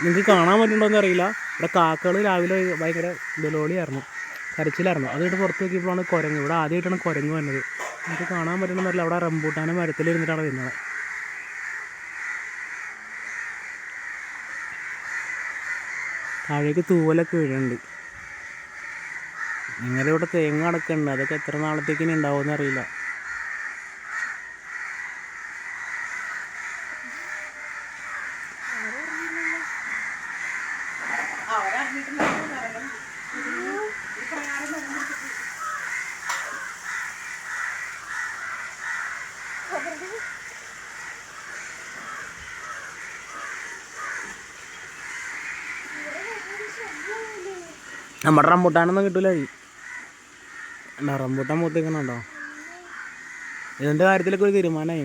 നിങ്ങൾക്ക് കാണാൻ പറ്റുന്നുണ്ടോയെന്ന് അറിയില്ല. ഇവിടെ കാക്കകൾ രാവിലെ ഭയങ്കര ബലോളിയായിരുന്നു, കരച്ചിലായിരുന്നു. അതിട്ട് പുറത്ത് നോക്കിയപ്പോഴാണ് കുരങ്ങ്. ഇവിടെ ആദ്യമായിട്ടാണ് കുരങ്ങ് വന്നത്. നിങ്ങൾക്ക് കാണാൻ പറ്റണമെന്നറിയില്ല. അവിടെ റംബൂട്ടാൻ്റെ മരത്തിലിരുന്നിട്ടാണ് വരുന്നത്. താഴേക്ക് തൂവലൊക്കെ വീഴുന്നുണ്ട്. നിങ്ങളുടെ ഇവിടെ തേങ്ങ അടക്കുന്നുണ്ട്. അതൊക്കെ എത്ര നാളത്തേക്കിനി ഉണ്ടാവുമെന്ന് അറിയില്ല. നമ്മുടെ റംബൂട്ടാനൊന്നും കിട്ടില്ല. റംബൂട്ടാൻ മൂത്തേക്കണുണ്ടോ? ഇതിൻ്റെ കാര്യത്തിലൊക്കെ ഒരു തീരുമാനമായി.